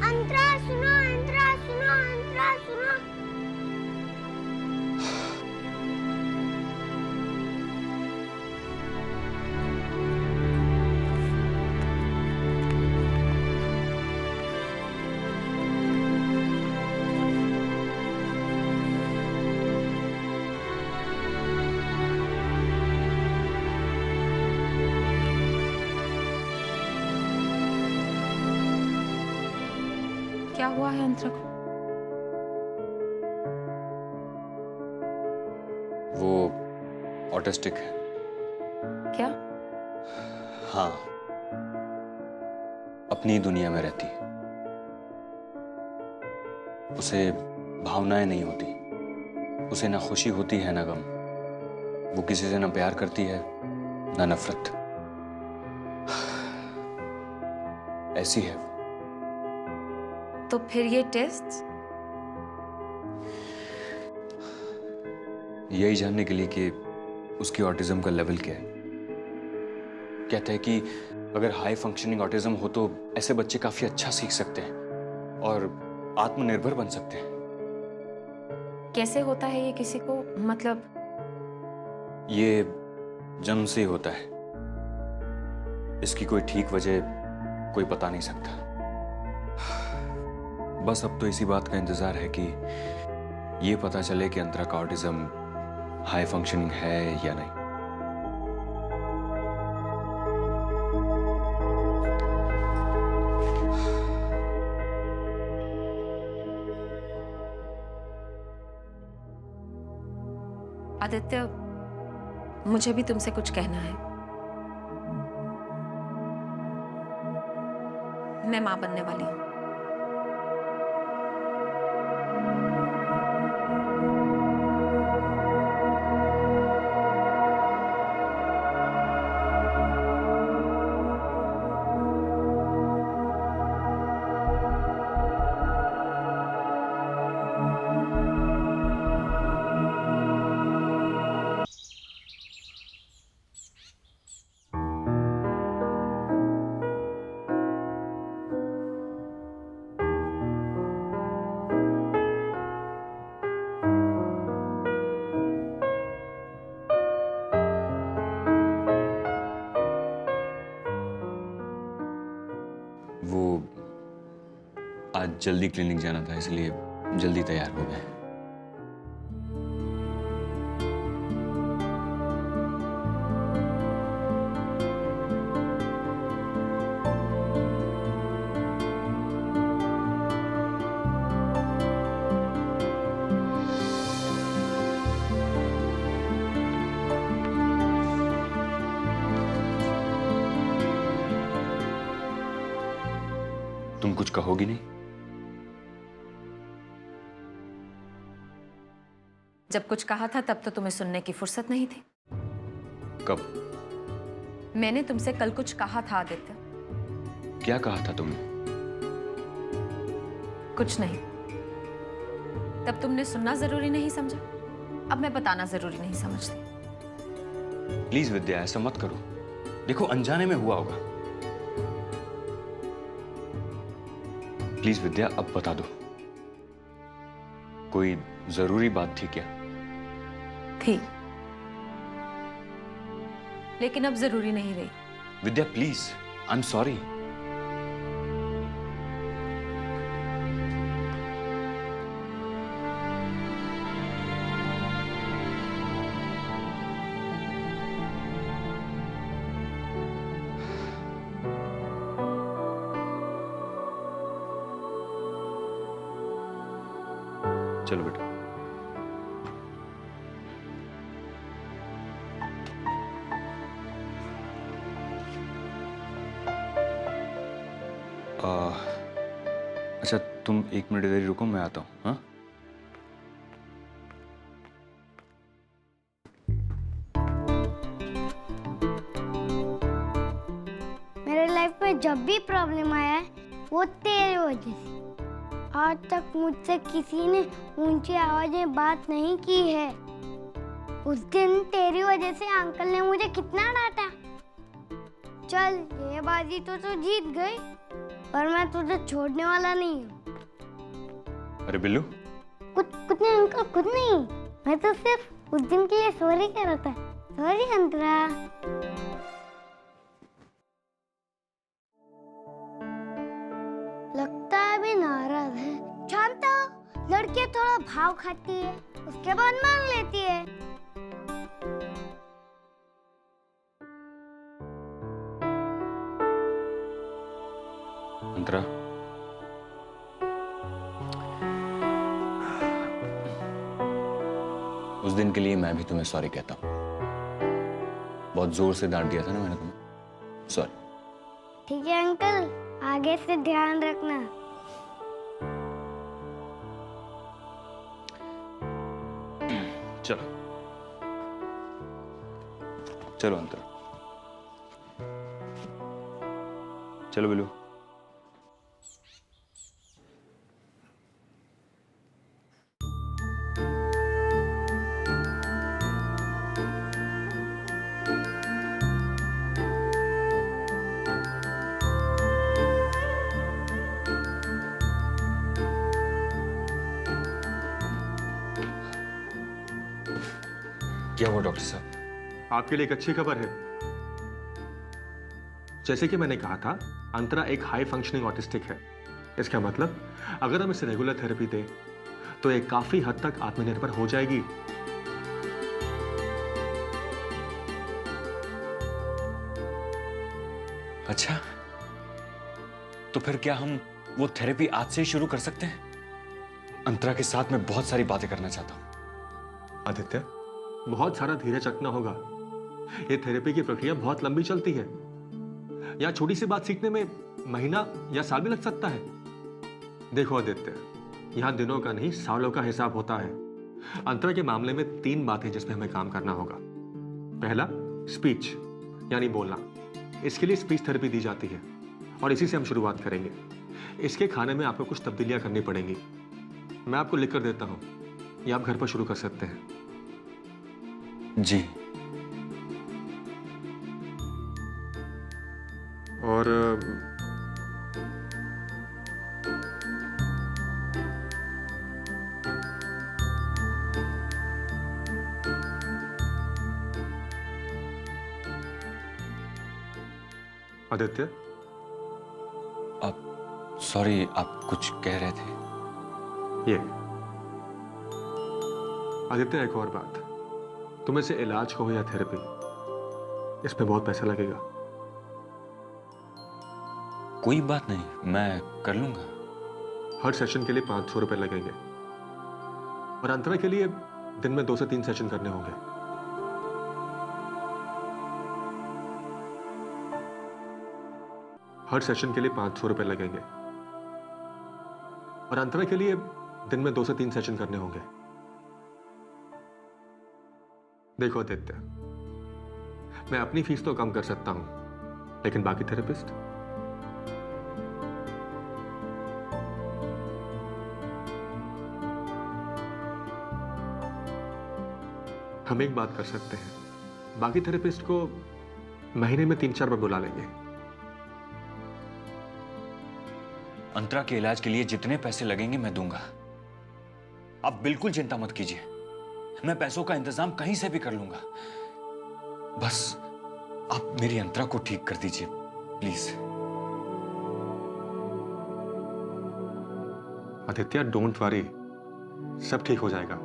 अंतरा सुनो, अंतरा सुनो, अंतरा सुनो। क्या हुआ है अंतरा को? वो ऑटिस्टिक है। क्या? हाँ, अपनी दुनिया में रहती है। उसे भावनाएं नहीं होती। उसे ना खुशी होती है ना गम। वो किसी से ना प्यार करती है ना नफरत। ऐसी है वो। तो फिर ये टेस्ट? यही जानने के लिए कि उसकी ऑटिज्म का लेवल क्या है। कहते हैं कि अगर हाई फंक्शनिंग ऑटिज्म हो तो ऐसे बच्चे काफी अच्छा सीख सकते हैं और आत्मनिर्भर बन सकते हैं। कैसे होता है ये किसी को, मतलब? ये जन्म से ही होता है। इसकी कोई ठीक वजह कोई बता नहीं सकता। बस अब तो इसी बात का इंतजार है कि ये पता चले कि अंतरा का ऑटिज्म हाई फंक्शनिंग है या नहीं। आदित्य, मुझे भी तुमसे कुछ कहना है। मैं मां बनने वाली हूं। वो आज जल्दी क्लिनिक जाना था इसलिए जल्दी तैयार हो गए। तुम कुछ कहोगी नहीं? जब कुछ कहा था तब तो तुम्हें सुनने की फुर्सत नहीं थी। कब? मैंने तुमसे कल कुछ कहा था आदित्य। क्या कहा था तुमने? कुछ नहीं। तब तुमने सुनना जरूरी नहीं समझा, अब मैं बताना जरूरी नहीं समझती। प्लीज विद्या, ऐसा मत करो। देखो, अनजाने में हुआ होगा। प्लीज विद्या, अब बता दो। कोई जरूरी बात थी क्या? थी, लेकिन अब जरूरी नहीं रही। विद्या प्लीज, आई एम सॉरी। चलो बेटा। अच्छा, तुम 1 मिनट इधर ही रुको, मैं आता हूँ। हाँ, मेरे लाइफ में जब भी प्रॉब्लम आया है वो तेरी वजह से। आज तक मुझसे किसी ने ऊंची आवाज में बात नहीं की है। उस दिन तेरी वजह से अंकल ने मुझे कितना डांटा। चल, ये बाजी तो तू जीत गई, पर मैं तुझे छोड़ने वाला नहीं हूँ। अरे बिल्लू, कुछ नहीं अंकल, कुछ नहीं। मैं तो सिर्फ उस दिन के लिए सॉरी कह रहा था। सॉरी अंतरा। लगता है अभी नाराज है। शांत हो, लड़कियां थोड़ा भाव खाती है, उसके बाद मान लेती है। अंतरा, उस दिन के लिए मैं भी तुम्हें सॉरी कहता हूँ। बहुत जोर से डांट दिया था ना मैंने तुम्हें। सॉरी। ठीक है अंकल, आगे से ध्यान रखना। चलो चलो अंतरा, चलो बिल्लू। क्या हुआ डॉक्टर साहब? आपके लिए एक अच्छी खबर है। जैसे कि मैंने कहा था, अंतरा एक हाई फंक्शनिंग ऑटिस्टिक है। इसका मतलब अगर हम इसे रेगुलर थेरेपी दें तो ये काफी हद तक आत्मनिर्भर हो जाएगी। अच्छा, तो फिर क्या हम वो थेरेपी आज से ही शुरू कर सकते हैं? अंतरा के साथ मैं बहुत सारी बातें करना चाहता हूं। आदित्य, बहुत सारा धीरज रखना होगा। ये थेरेपी की प्रक्रिया बहुत लंबी चलती है। यहाँ छोटी सी बात सीखने में महीना या साल भी लग सकता है। देखो आदित्य, यहाँ दिनों का नहीं सालों का हिसाब होता है। अंतरा के मामले में 3 बातें जिसमें हमें काम करना होगा। पहला, स्पीच यानी बोलना। इसके लिए स्पीच थेरेपी दी जाती है और इसी से हम शुरुआत करेंगे। इसके खाने में आपको कुछ तब्दीलियां करनी पड़ेंगी। मैं आपको लिख कर देता हूं, ये आप घर पर शुरू कर सकते हैं। जी। और आदित्य, आप सॉरी, आप कुछ कह रहे थे? ये आदित्य, एक और बात। तुम इसे इलाज कहो या थेरेपी, इसमें बहुत पैसा लगेगा। कोई बात नहीं, मैं कर लूंगा। हर सेशन के लिए 500 रुपए लगेंगे और अंतरा के लिए दिन में 2 से 3 सेशन करने होंगे। हर सेशन के लिए 500 रुपए लगेंगे और अंतरा के लिए दिन में 2 से 3 सेशन करने होंगे। देखो आदित्य, मैं अपनी फीस तो कम कर सकता हूं, लेकिन बाकी थेरेपिस्ट? हम एक बात कर सकते हैं, बाकी थेरेपिस्ट को महीने में 3-4 बार बुला लेंगे। अंतरा के इलाज के लिए जितने पैसे लगेंगे मैं दूंगा। आप बिल्कुल चिंता मत कीजिए, मैं पैसों का इंतजाम कहीं से भी कर लूंगा। बस आप मेरी अंतरा को ठीक कर दीजिए प्लीज। आदित्य, डोंट वरी, सब ठीक हो जाएगा।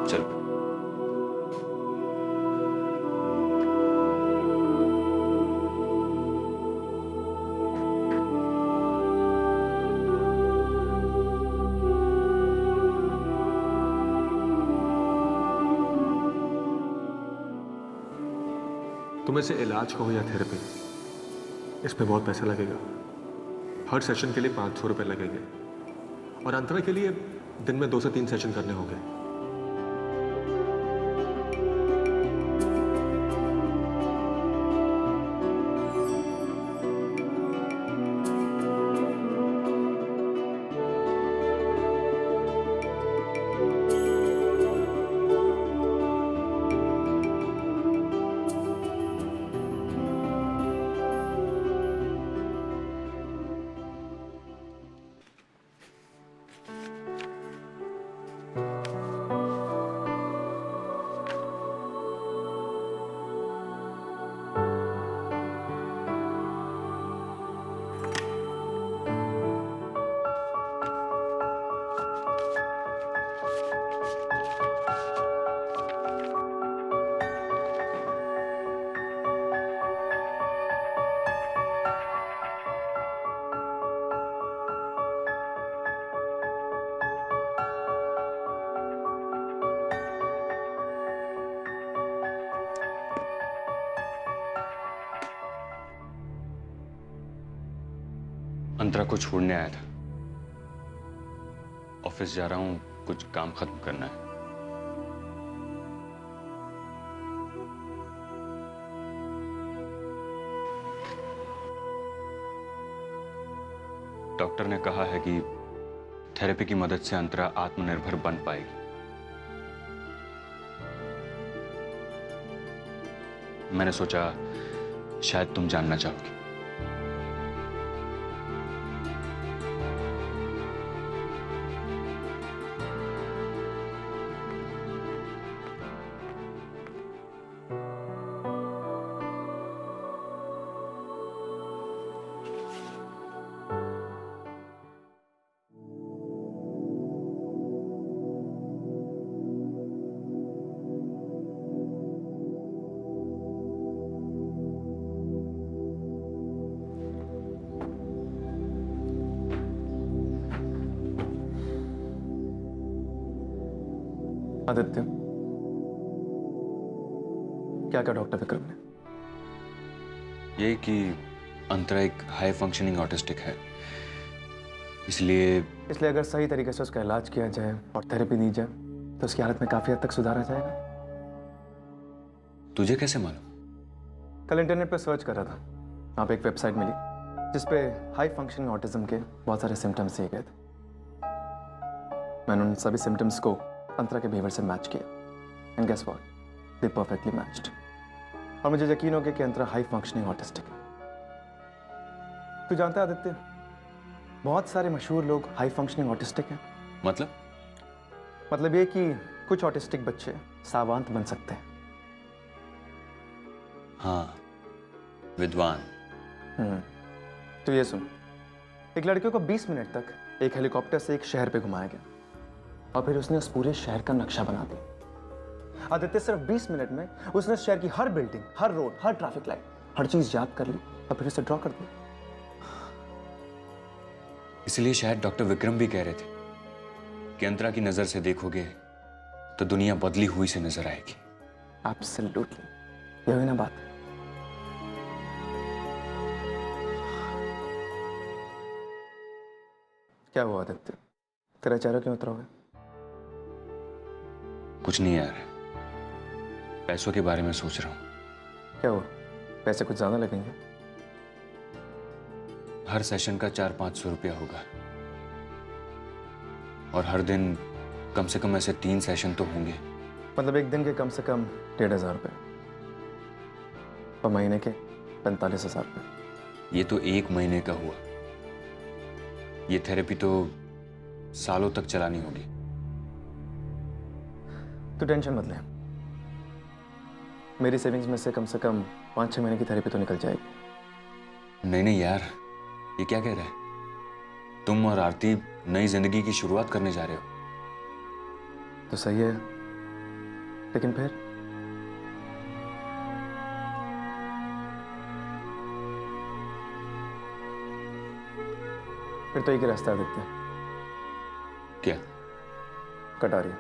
चलो। तुम इसे इलाज कहो या थेरेपी, इस पे बहुत पैसा लगेगा। हर सेशन के लिए 500 रुपए लगेंगे और अंतरा के लिए दिन में 2 से 3 सेशन करने होंगे। अंतरा को छोड़ने आया था। ऑफिस जा रहा हूं, कुछ काम खत्म करना है। डॉक्टर ने कहा है कि थेरेपी की मदद से अंतरा आत्मनिर्भर बन पाएगी। मैंने सोचा शायद तुम जानना चाहोगी। आदित्य, क्या कहा डॉक्टर विक्रम ने? ये कि अंतरा एक हाई फंक्शनिंग ऑटिस्टिक है, इसलिए अगर सही तरीके से उसका इलाज किया जाए और थेरेपी दी जाए तो उसकी हालत में काफी हद तक सुधार आ जाएगा। तुझे कैसे मालूम? कल इंटरनेट पर सर्च कर रहा था, वहाँ पे एक वेबसाइट मिली जिसपे हाई फंक्शनिंग ऑटिज्म के बहुत सारे सिम्टम्स दिए गए थे। मैंने उन सभी सिम्टम्स को अंतरा के बिहेवियर से मैच किया and guess what, they perfectly matched. और मुझे यकीन हो गया कि अंतरा हाई फंक्शनिंग ऑटिस्टिक है। तू जानता है आदित्य, बहुत सारे मशहूर लोग हाई फंक्शनिंग ऑटिस्टिक हैं। मतलब ये कि कुछ ऑटिस्टिक बच्चे सावांत बन सकते हैं। हाँ, विद्वान। तो ये सुन, एक लड़के को 20 मिनट तक एक हेलीकॉप्टर से एक शहर पे घुमाया गया और फिर उसने उस पूरे शहर का नक्शा बना दिया। आदित्य, सिर्फ 20 मिनट में उसने उस शहर की हर बिल्डिंग, हर रोड, हर ट्रैफिक लाइट, हर चीज याद कर ली और फिर उसे ड्रॉ कर दिया। इसलिए शायद डॉक्टर विक्रम भी कह रहे थे कि अंतरा की नजर से देखोगे तो दुनिया बदली हुई से नजर आएगी। एब्सोल्युटली, यही ना बात। क्या हुआ आदित्य, तेरा चेहरा क्यों उतरा हुआ है? कुछ नहीं यार, पैसों के बारे में सोच रहा हूँ। क्या हुआ, पैसे कुछ ज्यादा लगेंगे? हर सेशन का 400-500 रुपया होगा और हर दिन कम से कम ऐसे 3 सेशन तो होंगे। मतलब एक दिन के कम से कम 1500 रुपये और महीने के 45,000 रुपये। ये तो 1 महीने का हुआ, ये थेरेपी तो सालों तक चलानी होगी। तो टेंशन मत ले, मेरी सेविंग्स में से कम 5-6 महीने की थेरेपी तो निकल जाएगी। नहीं यार, ये क्या कह रहा है? तुम और आरती नई जिंदगी की शुरुआत करने जा रहे हो। तो सही है, लेकिन फिर तो एक ही रास्ता आदित्य। क्या? कटारी।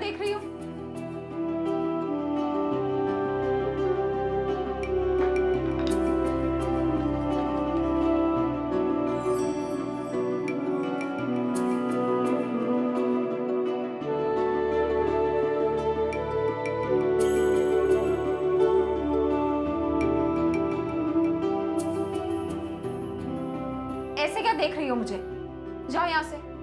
देख रही हो? ऐसे क्या देख रही हो मुझे? जाओ यहाँ से।